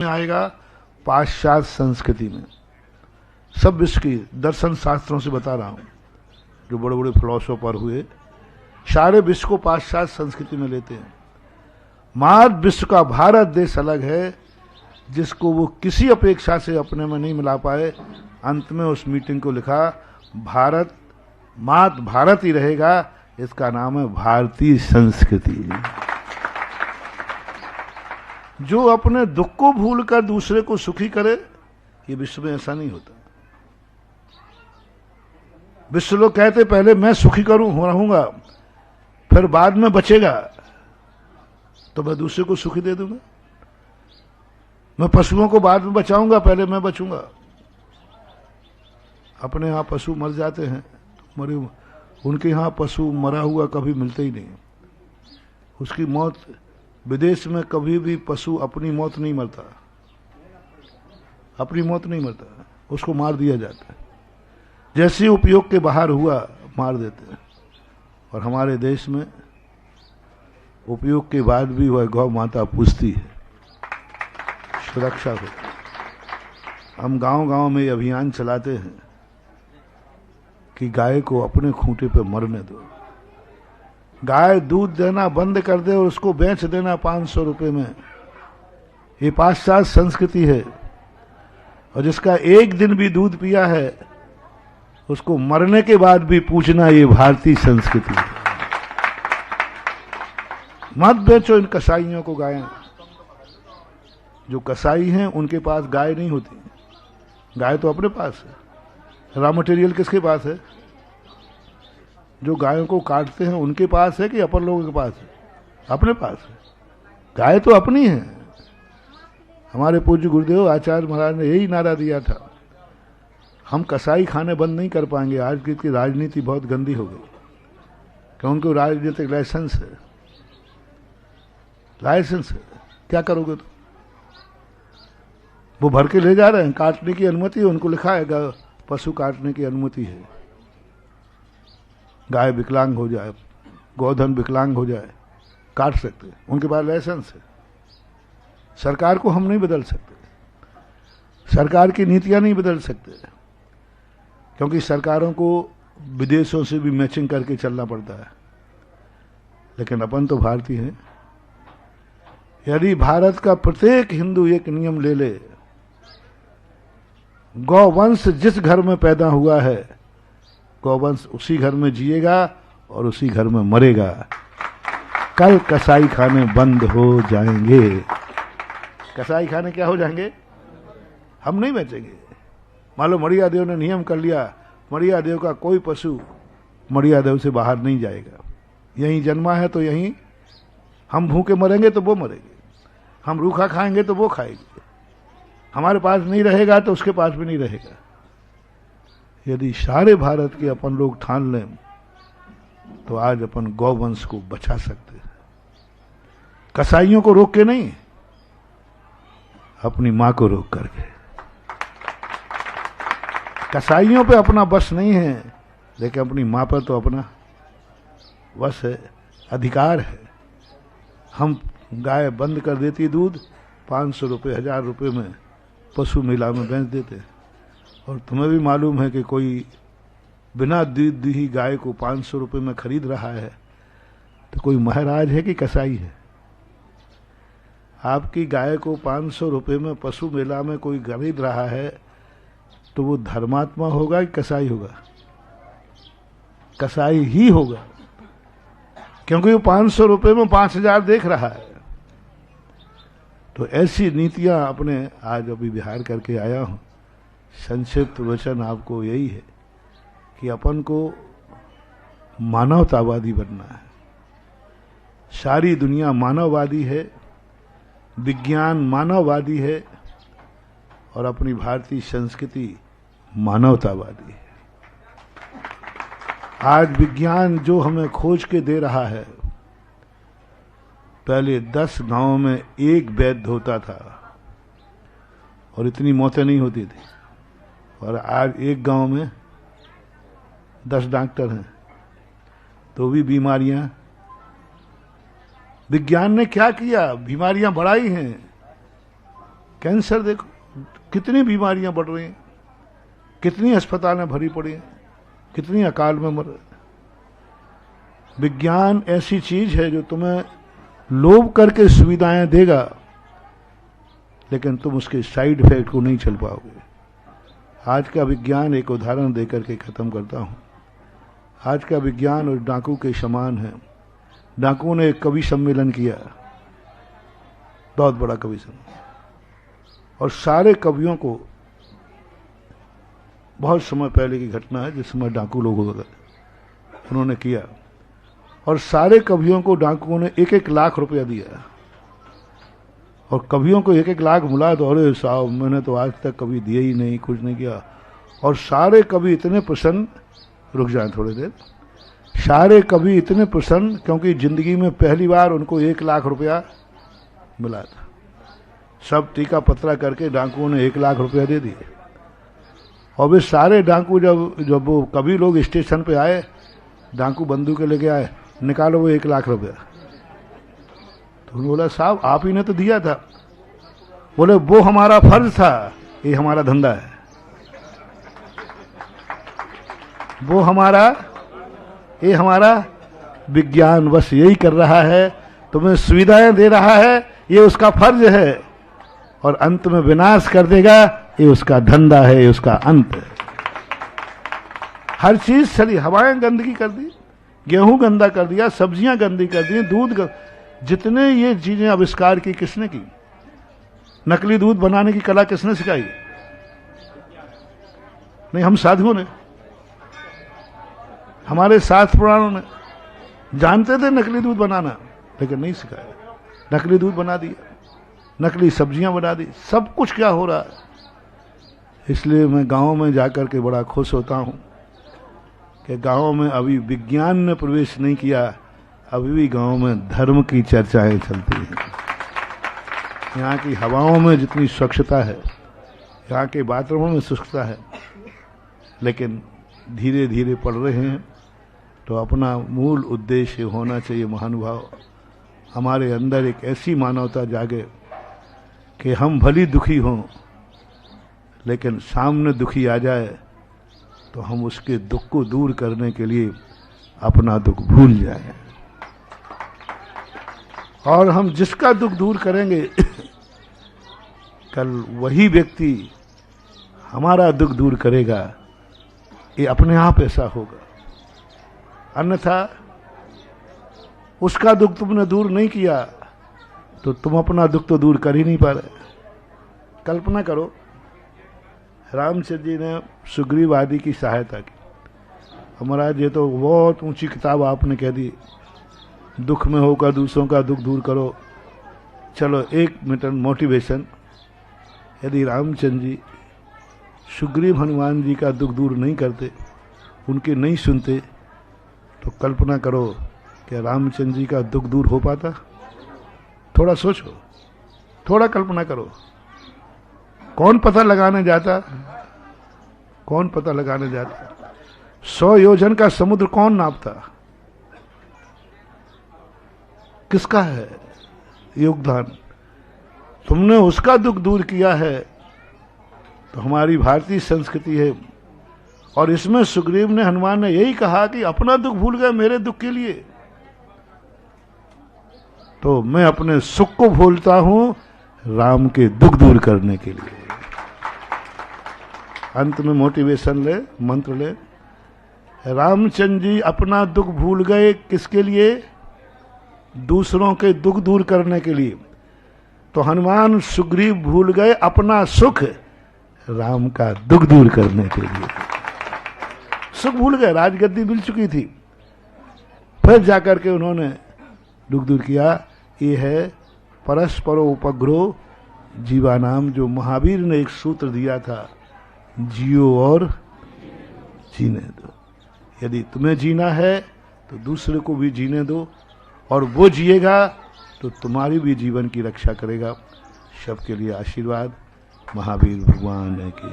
में आएगा पाश्चात्य संस्कृति में। सब विश्व की दर्शन शास्त्रों से बता रहा हूं, जो बड़े बड़े फिलोसोफर हुए सारे विश्व को पाश्चात्य संस्कृति में लेते हैं। मात्र विश्व का भारत देश अलग है, जिसको वो किसी अपेक्षा से अपने में नहीं मिला पाए। अंत में उस मीटिंग को लिखा, भारत मात्र भारत ही रहेगा, इसका नाम है भारतीय संस्कृति। जो अपने दुख को भूलकर दूसरे को सुखी करे, ये विश्व में ऐसा नहीं होता। विश्व लोग कहते पहले मैं सुखी रहूंगा, फिर बाद में बचेगा तो मैं दूसरे को सुखी दे दूंगा। मैं पशुओं को बाद में बचाऊंगा, पहले मैं बचूंगा। अपने यहां पशु मर जाते हैं, मरे उनके यहां पशु मरा हुआ कभी मिलता ही नहीं। उसकी मौत, विदेश में कभी भी पशु अपनी मौत नहीं मरता, अपनी मौत नहीं मरता, उसको मार दिया जाता है। जैसे उपयोग के बाहर हुआ मार देते हैं। और हमारे देश में उपयोग के बाद भी वह गौ माता पूछती है, सुरक्षा को। हम गांव-गांव में अभियान चलाते हैं कि गाय को अपने खूंटे पे मरने दो। गाय दूध देना बंद कर दे और उसको बेच देना 500 रुपए में, ये पाश्चात्य संस्कृति है। और जिसका एक दिन भी दूध पिया है, उसको मरने के बाद भी पूछना, ये भारतीय संस्कृति है। मत बेचो इन कसाईयों को गायें। जो कसाई हैं उनके पास गाय नहीं होती, गाय तो अपने पास है। रॉ मटेरियल किसके पास है? जो गायों को काटते हैं उनके पास है कि अपन लोगों के पास है? अपने पास है। गाय तो अपनी है। हमारे पूज्य गुरुदेव आचार्य महाराज ने यही नारा दिया था, हम कसाई खाने बंद नहीं कर पाएंगे। आज की राजनीति बहुत गंदी हो गई कि उनको राजनीतिक लाइसेंस है, लाइसेंस है, क्या करोगे तो? वो भर के ले जा रहे हैं, काटने की अनुमति है, उनको लिखा है पशु काटने की अनुमति है। गाय विकलांग हो जाए, गोधन विकलांग हो जाए, काट सकते हैं, उनके पास लाइसेंस है। सरकार को हम नहीं बदल सकते, सरकार की नीतियां नहीं बदल सकते, क्योंकि सरकारों को विदेशों से भी मैचिंग करके चलना पड़ता है। लेकिन अपन तो भारतीय हैं। यदि भारत का प्रत्येक हिंदू एक नियम ले ले, गौवंश जिस घर में पैदा हुआ है, गौवंश उसी घर में जिएगा और उसी घर में मरेगा। कल कसाई खाने बंद हो जाएंगे। कसाई खाने क्या हो जाएंगे? हम नहीं बेचेंगे। मान लो मड़िया देव ने नियम कर लिया, मड़िया देव का कोई पशु मड़िया देव से बाहर नहीं जाएगा। यहीं जन्मा है तो यहीं, हम भूखे मरेंगे तो वो मरेंगे, हम रूखा खाएंगे तो वो खाएंगे। हमारे पास नहीं रहेगा तो उसके पास भी नहीं रहेगा। यदि सारे भारत के अपन लोग ठान लें तो आज अपन गौवंश को बचा सकते हैं। कसाईयों को रोक के नहीं, अपनी मां को रोक करके। कसाईयों पे अपना बस नहीं है, लेकिन अपनी मां पर तो अपना बस है, अधिकार है। हम गाय बंद कर देती दूध, 500 रुपये 1000 रुपये में पशु मेला में बेच देते हैं। और तुम्हें भी मालूम है कि कोई बिना दूध दी ही गाय को 500 रुपये में खरीद रहा है, तो कोई महाराज है कि कसाई है? आपकी गाय को 500 रुपये में पशु मेला में कोई खरीद रहा है, तो वो धर्मात्मा होगा कि कसाई होगा? कसाई ही होगा, क्योंकि वो 500 रुपये में 5000 देख रहा है। तो ऐसी नीतियां अपने आज अभी बिहार करके आया हूं। संक्षिप्त वचन आपको यही है कि अपन को मानवतावादी बनना है। सारी दुनिया मानववादी है, विज्ञान मानववादी है, और अपनी भारतीय संस्कृति मानवतावादी है। आज विज्ञान जो हमें खोज के दे रहा है, पहले 10 गांवों में एक वैद्य होता था और इतनी मौतें नहीं होती थी, और आज एक गांव में 10 डॉक्टर हैं, तो भी बीमारियां विज्ञान ने क्या किया, बीमारियां बढ़ाई हैं। कैंसर देखो, कितनी बीमारियां बढ़ रही हैं, कितनी अस्पतालें भरी पड़ी हैं, कितनी अकाल में मर। विज्ञान ऐसी चीज है जो तुम्हें लोभ करके सुविधाएं देगा, लेकिन तुम उसके साइड इफेक्ट को नहीं चल पाओगे। आज का विज्ञान, एक उदाहरण देकर के खत्म करता हूं। आज का विज्ञान और डाकू के समान है। डाकुओं ने एक कवि सम्मेलन किया, बहुत बड़ा कवि सम्मेलन, और सारे कवियों को, बहुत समय पहले की घटना है जिस समय डाकू लोग हो गए, उन्होंने किया, और सारे कवियों को डाकुओं ने 1-1 लाख रुपया दिया। और कवियों को 1-1 लाख मिला तो अरे साहब, मैंने तो आज तक कभी दिए ही नहीं, कुछ नहीं किया। और सारे कवि इतने प्रसन्न, रुक जाएं थोड़ी देर, सारे कवि इतने प्रसन्न क्योंकि जिंदगी में पहली बार उनको 1 लाख रुपया मिला था। सब टीका पत्रा करके डाकुओं ने 1 लाख रुपया दे दिए। और वे सारे डाकू जब वो कवि लोग स्टेशन पे आए, डाकू बंदूक लेके आए, निकालो वो 1 लाख रुपया। तो उन्होंने बोला साहब आप ही ने तो दिया था। बोले वो हमारा फर्ज था, ये हमारा धंधा है। वो ये हमारा विज्ञान बस यही कर रहा है, तुम्हें सुविधाएं दे रहा है, ये उसका फर्ज है, और अंत में विनाश कर देगा, ये उसका धंधा है, ये उसका अंत है। हर चीज चली, हवाएं गंदगी कर दी, गेहूं गंदा कर दिया, सब्जियां गंदी कर दी, दूध जितने ये चीजें आविष्कार की किसने की? नकली दूध बनाने की कला किसने सिखाई? नहीं, हम साधुओं ने, हमारे शास्त्र पुराणों ने। जानते थे नकली दूध बनाना, लेकिन नहीं सिखाया। नकली दूध बना दिया, नकली सब्जियां बना दी, सब कुछ क्या हो रहा है। इसलिए मैं गांव में जाकर के बड़ा खुश होता हूं कि गांव में अभी विज्ञान ने प्रवेश नहीं किया, अभी भी गांव में धर्म की चर्चाएं चलती हैं। यहाँ की हवाओं में जितनी स्वच्छता है, यहाँ के वातावरण में स्वच्छता है, लेकिन धीरे धीरे पड़ रहे हैं। तो अपना मूल उद्देश्य होना चाहिए महानुभाव, हमारे अंदर एक ऐसी मानवता जागे कि हम भली दुखी हों, लेकिन सामने दुखी आ जाए तो हम उसके दुख को दूर करने के लिए अपना दुख भूल जाएं। और हम जिसका दुख दूर करेंगे कल वही व्यक्ति हमारा दुख दूर करेगा, ये अपने आप ऐसा होगा। अन्यथा उसका दुख तुमने दूर नहीं किया तो तुम अपना दुख तो दूर कर ही नहीं पा रहे। कल्पना करो, रामचंद्र जी ने सुग्रीव आदि की सहायता की। महाराज ये तो बहुत ऊंची किताब आपने कह दी, दुख में होकर दूसरों का दुख दूर करो। चलो 1 मिनट मोटिवेशन। यदि रामचंद्र जी सुग्रीव हनुमान जी का दुख दूर नहीं करते, उनके नहीं सुनते, तो कल्पना करो कि रामचंद्र जी का दुख दूर हो पाता? थोड़ा सोचो, थोड़ा कल्पना करो। कौन पता लगाने जाता? कौन पता लगाने जाता? 100 योजन का समुद्र कौन नापता? किसका है योगदान? तुमने उसका दुख दूर किया है, तो हमारी भारतीय संस्कृति है। और इसमें सुग्रीव ने, हनुमान ने यही कहा कि अपना दुख भूल गए मेरे दुख के लिए, तो मैं अपने सुख को भूलता हूं राम के दुख दूर करने के लिए। अंत में मोटिवेशन ले, मंत्र ले। रामचंद्र जी अपना दुख भूल गए किसके लिए? दूसरों के दुख दूर करने के लिए। तो हनुमान सुग्रीव भूल गए अपना सुख राम का दुख दूर करने के लिए। सुख भूल गए, राजगद्दी मिल चुकी थी, फिर जाकर के उन्होंने दुख दूर किया। ये है परस्परोपग्रो जीवानाम, जो महावीर ने एक सूत्र दिया था, जियो और जीने दो। यदि तुम्हें जीना है तो दूसरे को भी जीने दो, और वो जिएगा तो तुम्हारी भी जीवन की रक्षा करेगा। सबके लिए आशीर्वाद। महावीर भगवान की।